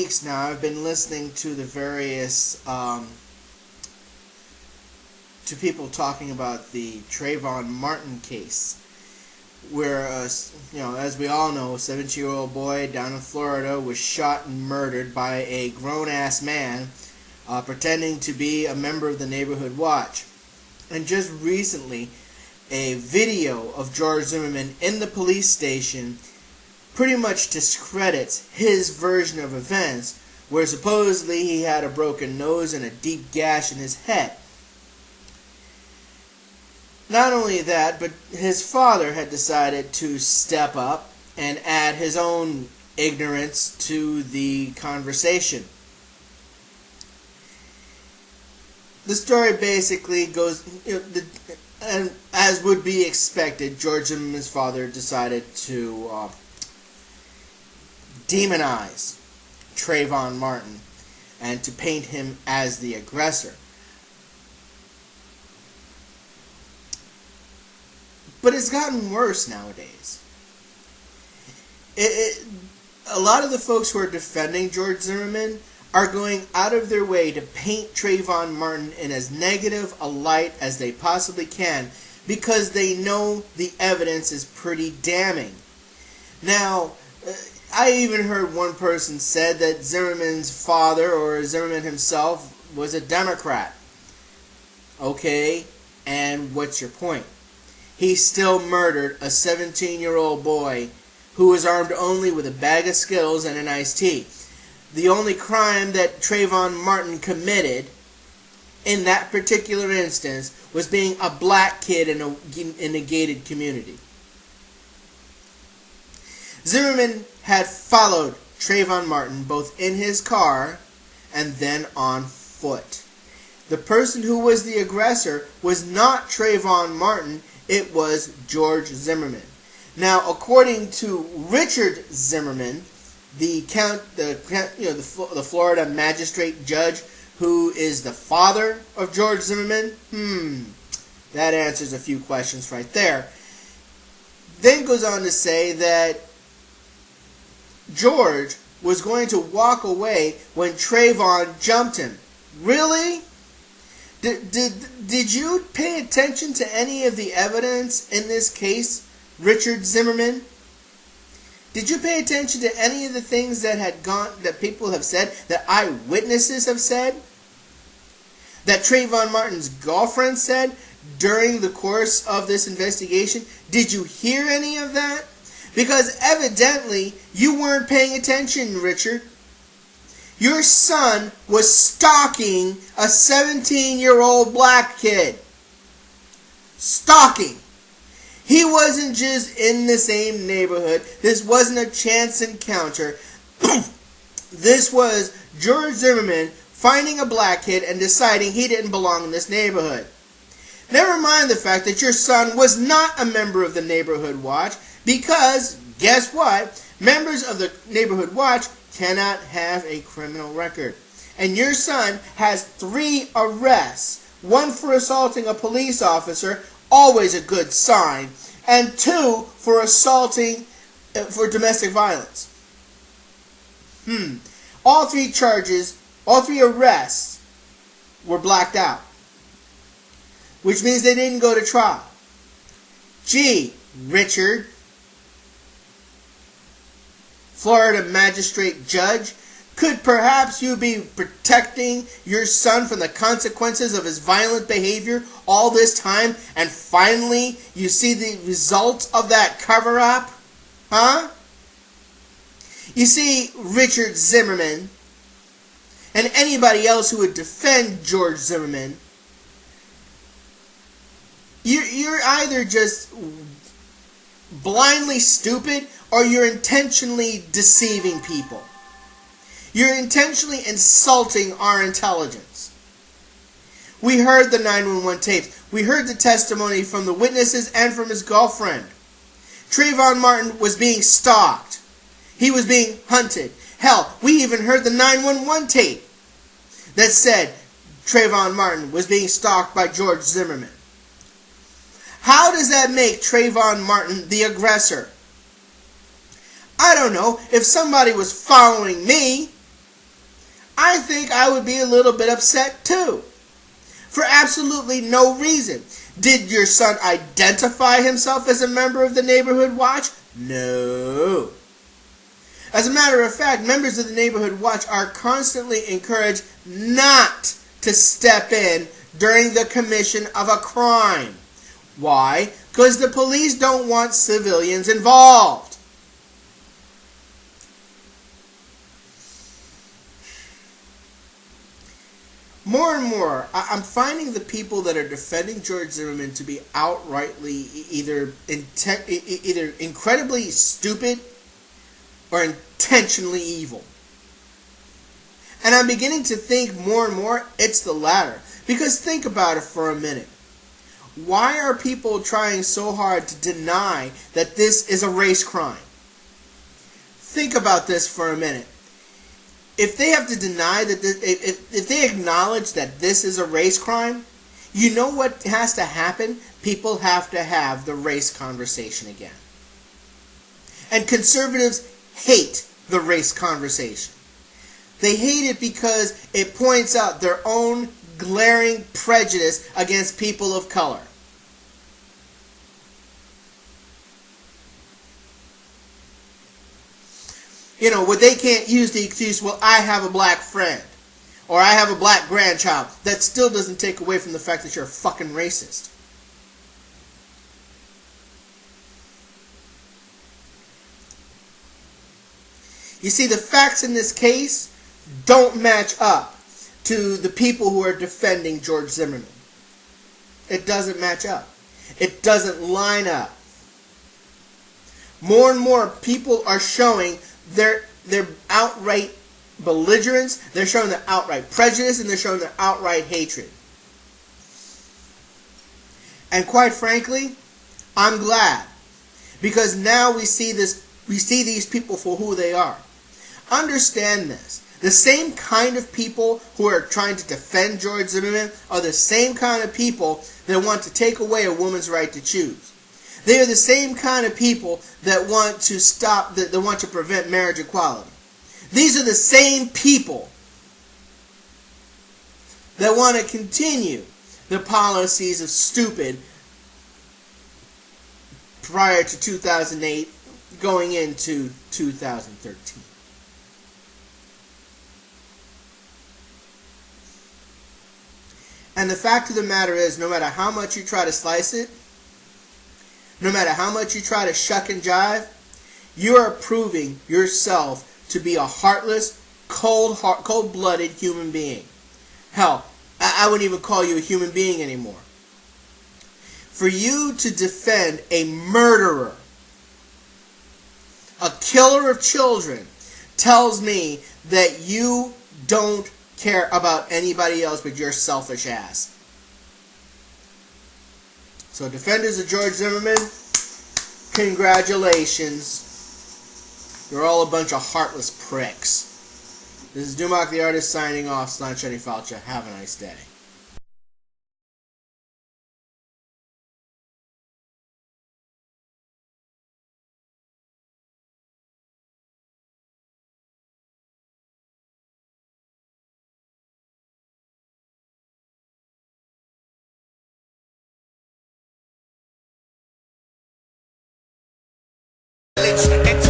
weeks now, I've been listening to the various to people talking about the Trayvon Martin case, where, as we all know, a 17-year-old boy down in Florida was shot and murdered by a grown-ass man pretending to be a member of the Neighborhood Watch. And just recently, a video of George Zimmerman in the police station pretty much discredits his version of events, where supposedly he had a broken nose and a deep gash in his head. Not only that, but his father had decided to step up and add his own ignorance to the conversation. The story basically goes, and as would be expected, George Zimmerman's father decided to demonize Trayvon Martin and to paint him as the aggressor. But it's gotten worse nowadays. A lot of the folks who are defending George Zimmerman are going out of their way to paint Trayvon Martin in as negative a light as they possibly can, because they know the evidence is pretty damning. Now, I even heard one person said that Zimmerman's father, or Zimmerman himself, was a Democrat. Okay, and what's your point? He still murdered a 17-year-old boy who was armed only with a bag of Skittles and an iced tea. The only crime that Trayvon Martin committed in that particular instance was being a black kid in a gated community. Zimmerman had followed Trayvon Martin both in his car and then on foot. The person who was the aggressor was not Trayvon Martin, it was George Zimmerman. Now, according to Richard Zimmerman, the Florida magistrate judge who is the father of George Zimmerman, that answers a few questions right there. Then goes on to say that George was going to walk away when Trayvon jumped him. Really? Did you pay attention to any of the evidence in this case, Richard Zimmerman? Did you pay attention to any of the things that people have said, that eyewitnesses have said, that Trayvon Martin's girlfriend said during the course of this investigation? Did you hear any of that? Because evidently you weren't paying attention, Richard. Your son was stalking a 17-year-old black kid. Stalking. He wasn't just in the same neighborhood. This wasn't a chance encounter. This was George Zimmerman finding a black kid and deciding he didn't belong in this neighborhood. Never mind the fact that your son was not a member of the Neighborhood Watch, because, guess what? Members of the Neighborhood Watch cannot have a criminal record. And your son has 3 arrests. 1 for assaulting a police officer, always a good sign, and 2 for assaulting for domestic violence. All 3 charges, all 3 arrests were blacked out, which means they didn't go to trial. Gee, Richard, Florida magistrate judge, could perhaps you be protecting your son from the consequences of his violent behavior all this time, and finally you see the results of that cover-up? Huh? You see, Richard Zimmerman, and anybody else who would defend George Zimmerman, you're either just blindly stupid, or you're intentionally deceiving people. You're intentionally insulting our intelligence. We heard the 911 tapes. We heard the testimony from the witnesses and from his girlfriend. Trayvon Martin was being stalked. He was being hunted. Hell, we even heard the 911 tape that said Trayvon Martin was being stalked by George Zimmerman. How does that make Trayvon Martin the aggressor? I don't know. If somebody was following me I think I would be a little bit upset too. For absolutely no reason. Did your son identify himself as a member of the Neighborhood Watch? No. As a matter of fact, members of the Neighborhood Watch are constantly encouraged not to step in during the commission of a crime. Why? Because the police don't want civilians involved. More and more, I'm finding the people that are defending George Zimmerman to be outrightly either incredibly stupid or intentionally evil. And I'm beginning to think more and more it's the latter. Because think about it for a minute. Why are people trying so hard to deny that this is a race crime? Think about this for a minute. If they have to deny that this, if they acknowledge that this is a race crime, you know what has to happen? People have to have the race conversation again. And conservatives hate the race conversation. They hate it because it points out their own glaring prejudice against people of color. You know, where they can't use the excuse, well, I have a black friend, or I have a black grandchild. That still doesn't take away from the fact that you're a fucking racist. You see, the facts in this case don't match up to the people who are defending George Zimmerman. It doesn't match up. It doesn't line up. More and more people are showing their outright belligerence, they're showing their outright prejudice, and they're showing their outright hatred. And quite frankly, I'm glad. Because now we see these people for who they are. Understand this. The same kind of people who are trying to defend George Zimmerman are the same kind of people that want to take away a woman's right to choose. They are the same kind of people that want to that want to prevent marriage equality. These are the same people that want to continue the policies of stupid prior to 2008 going into 2013. And the fact of the matter is, no matter how much you try to slice it, no matter how much you try to shuck and jive, you are proving yourself to be a heartless, cold-blooded human being. Hell, I wouldn't even call you a human being anymore. For you to defend a murderer, a killer of children, tells me that you don't care about anybody else but your selfish ass. So defenders of George Zimmerman, congratulations. You're all a bunch of heartless pricks. This is Dumac the Artist signing off. Slanchani Falcha. Have a nice day. It's